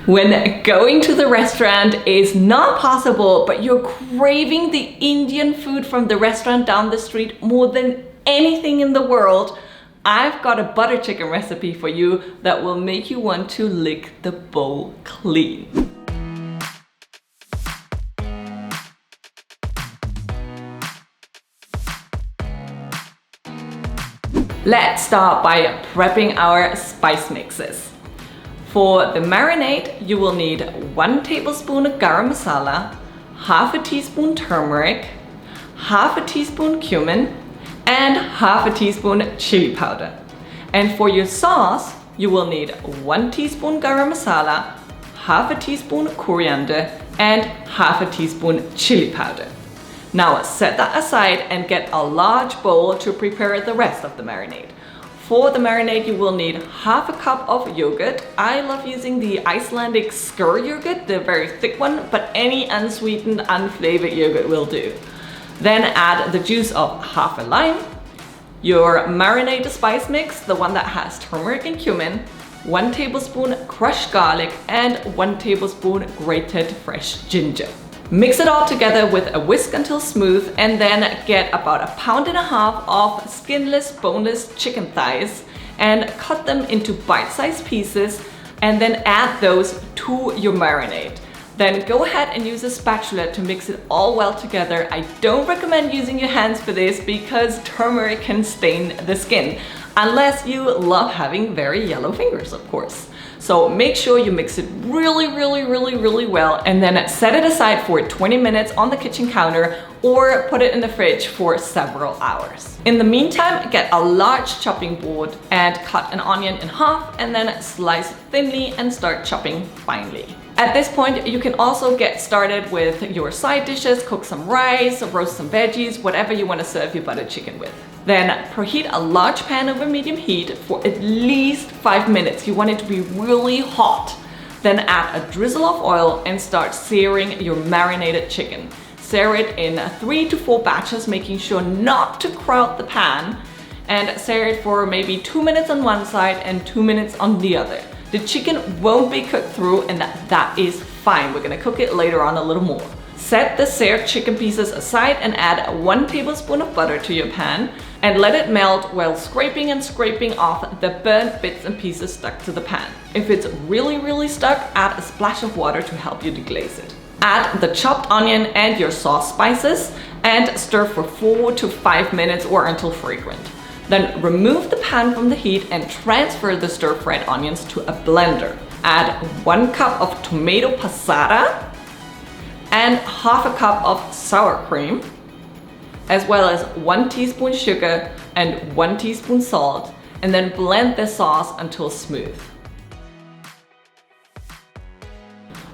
When going to the restaurant is not possible, but you're craving the Indian food from the restaurant down the street more than anything in the world, I've got a butter chicken recipe for you that will make you want to lick the bowl clean. Let's start by prepping our spice mixes. For the marinade, you will need 1 tablespoon of garam masala, half a teaspoon turmeric, half a teaspoon cumin, and half a teaspoon chili powder. And for your sauce, you will need 1 teaspoon garam masala, half a teaspoon coriander, and half a teaspoon chili powder. Now set that aside and get a large bowl to prepare the rest of the marinade. For the marinade, you will need half a cup of yogurt. I love using the Icelandic skyr yogurt, the very thick one, but any unsweetened, unflavored yogurt will do. Then add the juice of half a lime, your marinade spice mix, the one that has turmeric and cumin, 1 tablespoon crushed garlic, and 1 tablespoon grated fresh ginger. Mix it all together with a whisk until smooth, and then get about 1.5 pounds of skinless, boneless chicken thighs and cut them into bite-sized pieces, and then add those to your marinade. Then go ahead and use a spatula to mix it all well together. I don't recommend using your hands for this because turmeric can stain the skin, unless you love having very yellow fingers, of course. So make sure you mix it really well, and then set it aside for 20 minutes on the kitchen counter or put it in the fridge for several hours. In the meantime, get a large chopping board and cut an onion in half, and then slice thinly and start chopping finely. At this point, you can also get started with your side dishes, cook some rice, roast some veggies, whatever you want to serve your butter chicken with. Then preheat a large pan over medium heat for at least 5 minutes. You want it to be really hot. Then add a drizzle of oil and start searing your marinated chicken. Sear it in 3 to 4 batches, making sure not to crowd the pan, and sear it for maybe 2 minutes on one side and 2 minutes on the other. The chicken won't be cooked through, and that is fine. We're gonna cook it later on a little more. Set the seared chicken pieces aside and add 1 tablespoon of butter to your pan and let it melt while scraping off the burnt bits and pieces stuck to the pan. If it's really stuck, add a splash of water to help you deglaze it. Add the chopped onion and your sauce spices and stir for 4 to 5 minutes or until fragrant. Then remove the pan from the heat and transfer the stir-fried onions to a blender. Add 1 cup of tomato passata and half a cup of sour cream, as well as 1 teaspoon sugar and 1 teaspoon salt, and then blend the sauce until smooth.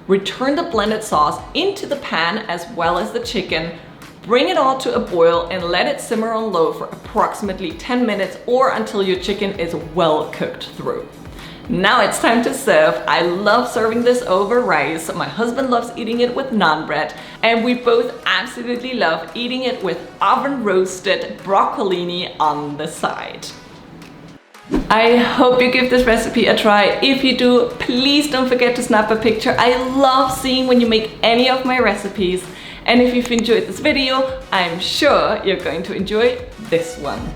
Return the blended sauce into the pan as well as the chicken. Bring it all to a boil and let it simmer on low for approximately 10 minutes or until your chicken is well cooked through. Now it's time to serve. I love serving this over rice. My husband loves eating it with naan bread, and we both absolutely love eating it with oven roasted broccolini on the side. I hope you give this recipe a try. If you do, please don't forget to snap a picture. I love seeing when you make any of my recipes. And if you've enjoyed this video, I'm sure you're going to enjoy this one.